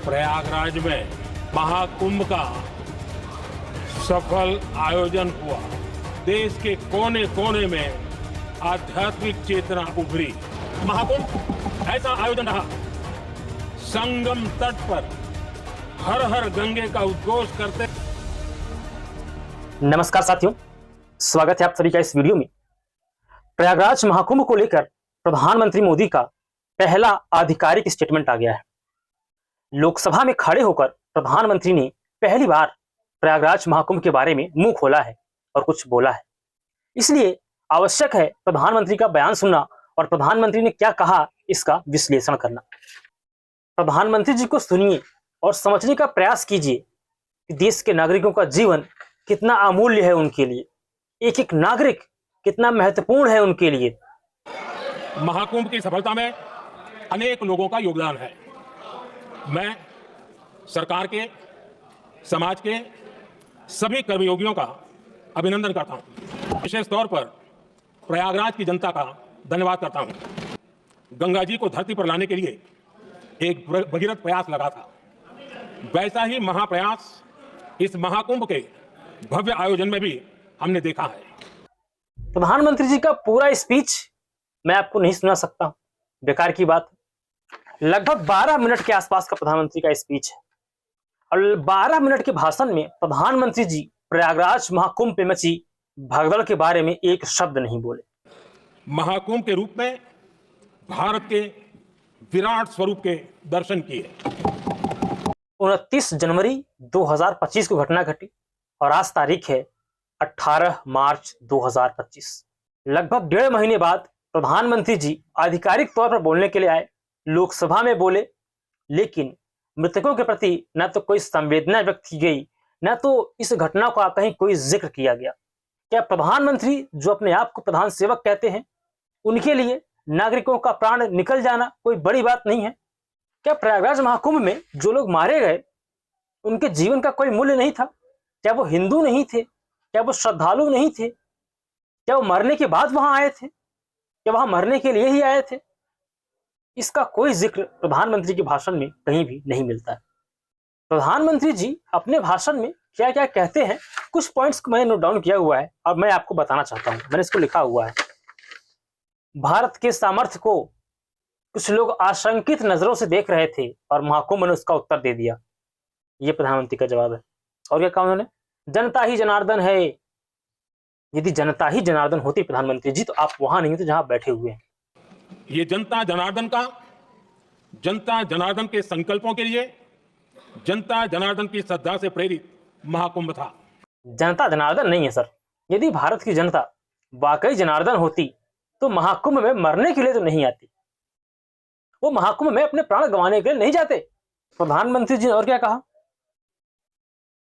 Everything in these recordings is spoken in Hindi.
प्रयागराज में महाकुंभ का सफल आयोजन हुआ। देश के कोने कोने में आध्यात्मिक चेतना उभरी। महाकुंभ ऐसा आयोजन रहा, संगम तट पर हर हर गंगे का उद्घोष करते। नमस्कार साथियों, स्वागत है आप सभी का इस वीडियो में। प्रयागराज महाकुंभ को लेकर प्रधानमंत्री मोदी का पहला आधिकारिक स्टेटमेंट आ गया है। लोकसभा में खड़े होकर प्रधानमंत्री ने पहली बार प्रयागराज महाकुंभ के बारे में मुंह खोला है और कुछ बोला है। इसलिए आवश्यक है प्रधानमंत्री का बयान सुनना और प्रधानमंत्री ने क्या कहा इसका विश्लेषण करना। प्रधानमंत्री जी को सुनिए और समझने का प्रयास कीजिए कि देश के नागरिकों का जीवन कितना अमूल्य है उनके लिए, एक एक नागरिक कितना महत्वपूर्ण है उनके लिए। महाकुंभ की सफलता में अनेक लोगों का योगदान है। मैं सरकार के, समाज के सभी कर्मयोगियों का अभिनंदन करता हूं। विशेष तौर पर प्रयागराज की जनता का धन्यवाद करता हूं। गंगा जी को धरती पर लाने के लिए एक भगीरथ प्रयास लगा था। वैसा ही महाप्रयास इस महाकुंभ के भव्य आयोजन में भी हमने देखा है। प्रधानमंत्री जी का पूरा स्पीच मैं आपको नहीं सुना सकता, बेकार की बात। लगभग 12 मिनट के आसपास का प्रधानमंत्री का स्पीच है और 12 मिनट के भाषण में प्रधानमंत्री जी प्रयागराज महाकुंभ पे मची भगदड़ के बारे में एक शब्द नहीं बोले। महाकुंभ के रूप में भारत के विराट स्वरूप के दर्शन किए। 29 जनवरी 2025 को घटना घटी और आज तारीख है 18 मार्च 2025। लगभग 1.5 महीने बाद प्रधानमंत्री जी आधिकारिक तौर पर बोलने के लिए आए, लोकसभा में बोले, लेकिन मृतकों के प्रति न तो कोई संवेदना व्यक्त की गई, न तो इस घटना का कहीं कोई जिक्र किया गया। क्या प्रधानमंत्री जो अपने आप को प्रधान सेवक कहते हैं, उनके लिए नागरिकों का प्राण निकल जाना कोई बड़ी बात नहीं है? क्या प्रयागराज महाकुंभ में जो लोग मारे गए उनके जीवन का कोई मूल्य नहीं था? क्या वो हिंदू नहीं थे? क्या वो श्रद्धालु नहीं थे? क्या वो मरने के बाद वहां आए थे? क्या वहां मरने के लिए ही आए थे? इसका कोई जिक्र प्रधानमंत्री के भाषण में कहीं भी नहीं मिलता है। प्रधानमंत्री जी अपने भाषण में क्या क्या कहते हैं, कुछ पॉइंट्स को मैंने नोट डाउन किया हुआ है और मैं आपको बताना चाहता हूं। मैंने इसको लिखा हुआ है। भारत के सामर्थ्य को कुछ लोग आशंकित नजरों से देख रहे थे और महाकुंभ ने उसका उत्तर दे दिया। यह प्रधानमंत्री का जवाब है। और क्या कहा उन्होंने? जनता ही जनार्दन है। यदि जनता ही जनार्दन होती प्रधानमंत्री जी, तो आप वहां नहीं थे जहां बैठे हुए हैं। ये जनता जनार्दन के संकल्पों के लिए, जनता जनार्दन की श्रद्धा से प्रेरित महाकुंभ था। जनता जनार्दन नहीं है सर। यदि भारत की जनता वाकई जनार्दन होती तो महाकुंभ में मरने के लिए तो नहीं आती, वो महाकुंभ में अपने प्राण गंवाने के लिए नहीं जाते। प्रधानमंत्री जी ने और क्या कहा?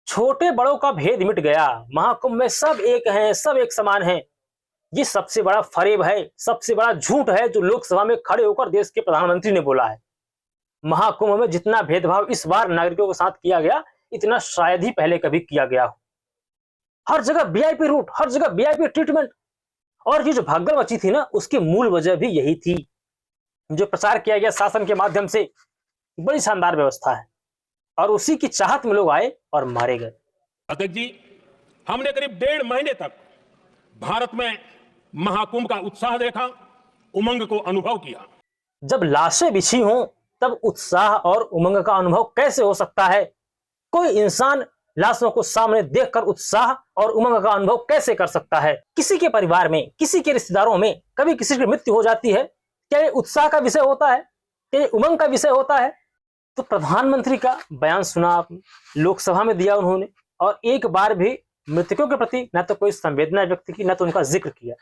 छोटे बड़ों का भेद मिट गया, महाकुंभ में सब एक हैं, सब एक समान हैं। ये सबसे बड़ा फरेब है, सबसे बड़ा झूठ है जो लोकसभा में खड़े होकर देश के प्रधानमंत्री ने बोला है। महाकुंभ में जितना भेदभाव इस बार नागरिकों के साथ किया गया, इतना शायद ही पहले कभी किया गया हो। हर जगह वीआईपी रूट, हर जगह वीआईपी ट्रीटमेंट। और ये जो भगदड़ मची थी ना, उसकी मूल वजह भी यही थी। जो प्रचार किया गया शासन के माध्यम से, बड़ी शानदार व्यवस्था है और उसी की चाहत में लोग आए और मारे गए। अध्यक्ष जी, हमने करीब 1.5 महीने तक भारत में महाकुंभ का उत्साह देखा, उमंग को अनुभव किया। जब लाशें बिछी हों तब उत्साह और उमंग का अनुभव कैसे हो सकता है? कोई इंसान लाशों को सामने देखकर उत्साह और उमंग का अनुभव कैसे कर सकता है? किसी के परिवार में, किसी के रिश्तेदारों में कभी किसी की मृत्यु हो जाती है, क्या ये उत्साह का विषय होता है? क्या ये उमंग का विषय होता है? तो प्रधानमंत्री का बयान सुना आपने, लोकसभा में दिया उन्होंने, और एक बार भी मृतकों के प्रति न तो कोई संवेदना व्यक्त की, न तो उनका जिक्र किया।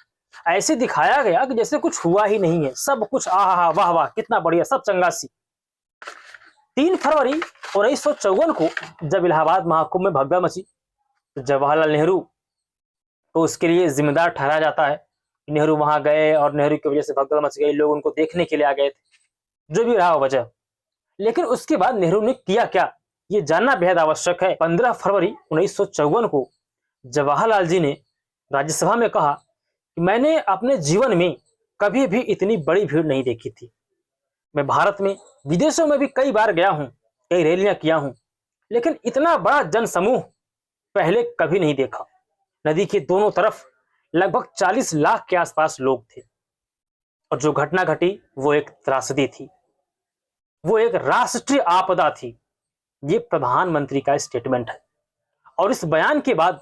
ऐसे दिखाया गया कि जैसे कुछ हुआ ही नहीं है, सब कुछ आहा वाह वाह कितना बढ़िया, सब चंगासी। 3 फरवरी 1954 को जब इलाहाबाद महाकुंभ में भगदड़ मची, तो जवाहरलाल नेहरू को उसके लिए जिम्मेदार ठहराया जाता है। नेहरू वहां गए और नेहरू की वजह से भगदड़ मच गई, लोग उनको देखने के लिए आ गए थे, जो भी रहा वजह। लेकिन उसके बाद नेहरू ने किया क्या, ये जानना बेहद आवश्यक है। 15 फरवरी 1954 को जवाहरलाल जी ने राज्यसभा में कहा कि मैंने अपने जीवन में कभी भी इतनी बड़ी भीड़ नहीं देखी थी। मैं भारत में, विदेशों में भी कई बार गया हूं, कई रैलियां किया हूं, लेकिन इतना बड़ा जनसमूह पहले कभी नहीं देखा। नदी के दोनों तरफ लगभग 40 लाख के आसपास लोग थे और जो घटना घटी वो एक त्रासदी थी, वो एक राष्ट्रीय आपदा थी। ये प्रधानमंत्री का स्टेटमेंट है और इस बयान के बाद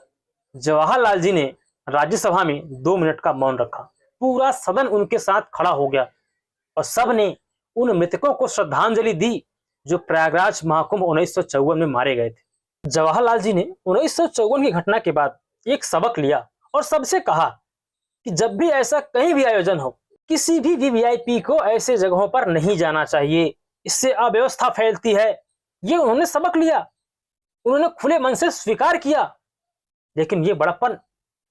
जवाहरलाल जी ने राज्यसभा में 2 मिनट का मौन रखा। पूरा सदन उनके साथ खड़ा हो गया और सब ने उन मृतकों को श्रद्धांजलि दी जो प्रयागराज महाकुंभ 1954 में मारे गए थे। जवाहरलाल जी ने 1954 की घटना के बाद एक सबक लिया और सबसे कहा कि जब भी ऐसा कहीं भी आयोजन हो, किसी भी वीवीआईपी को ऐसे जगहों पर नहीं जाना चाहिए, इससे अव्यवस्था फैलती है। ये उन्होंने सबक लिया, उन्होंने खुले मन से स्वीकार किया। लेकिन ये बड़प्पन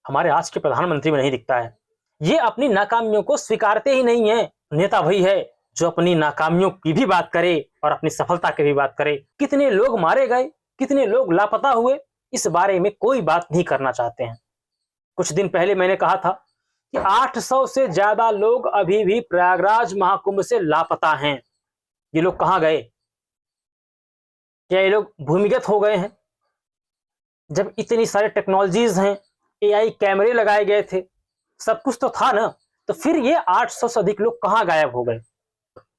हमारे आज के प्रधानमंत्री में नहीं दिखता है। ये अपनी नाकामियों को स्वीकारते ही नहीं है। नेता वही है जो अपनी नाकामियों की भी बात करे और अपनी सफलता की भी बात करे। कितने लोग मारे गए, कितने लोग लापता हुए, इस बारे में कोई बात नहीं करना चाहते हैं। कुछ दिन पहले मैंने कहा था कि 800 से ज्यादा लोग अभी भी प्रयागराज महाकुंभ से लापता हैं। ये लोग कहां गए? क्या ये लोग भूमिगत हो गए हैं? जब इतनी सारे टेक्नोलॉजीज हैं, एआई कैमरे लगाए गए थे, सब कुछ तो था ना, तो फिर ये 800 से अधिक लोग कहां गायब हो गए?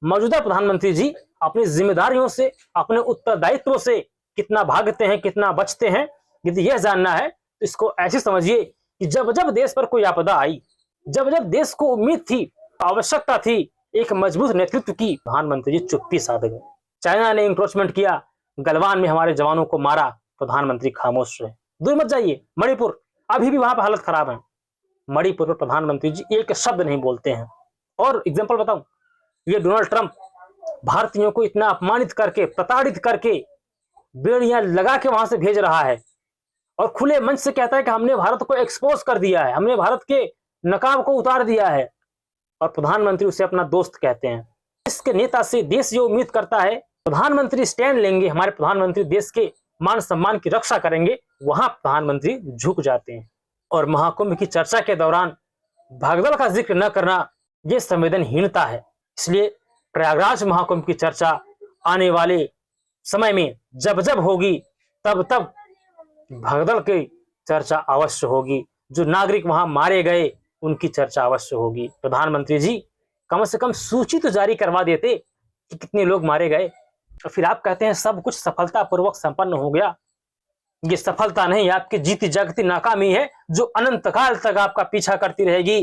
मौजूदा प्रधानमंत्री जी अपनी जिम्मेदारियों से, अपने उत्तरदायित्व से कितना भागते हैं, कितना बचते हैं, यदि यह जानना है तो इसको ऐसे समझिए कि जब जब देश पर कोई आपदा आई, जब जब देश को उम्मीद थी, आवश्यकता थी एक मजबूत नेतृत्व की, प्रधानमंत्री जी चुप्पी साध गए। चाइना ने इंक्रोचमेंट किया, गलवान में हमारे जवानों को मारा, प्रधानमंत्री खामोश रहे। दूर मत जाइए, मणिपुर, अभी भी वहां पर हालत खराब है। मणिपुर में प्रधानमंत्री जी एक शब्द नहीं बोलते हैं। और एग्जांपल बताऊं, ये डोनाल्ड ट्रंप भारतीयों को इतना अपमानित करके, प्रताड़ित करके, बेड़ियां लगा के वहां से भेज रहा है और खुले मंच से कहता है कि हमने भारत को एक्सपोज कर दिया है, हमने भारत के नकाब को उतार दिया है, और प्रधानमंत्री उसे अपना दोस्त कहते हैं। इसके नेता से देश ये उम्मीद करता है प्रधानमंत्री स्टैंड लेंगे, हमारे प्रधानमंत्री देश के मान सम्मान की रक्षा करेंगे, वहां प्रधानमंत्री झुक जाते हैं। और महाकुंभ की चर्चा के दौरान भगदड़ का जिक्र न करना यह संवेदनहीनता है। इसलिए प्रयागराज महाकुंभ की चर्चा आने वाले समय में जब जब होगी, तब तब भगदड़ की चर्चा अवश्य होगी। जो नागरिक वहां मारे गए उनकी चर्चा अवश्य होगी। प्रधानमंत्री जी कम से कम सूची तो जारी करवा देते कि कितने लोग मारे गए। और फिर आप कहते हैं सब कुछ सफलतापूर्वक संपन्न हो गया। ये सफलता नहीं, आपकी जीती जागती नाकामी है जो अनंत काल तक आपका पीछा करती रहेगी।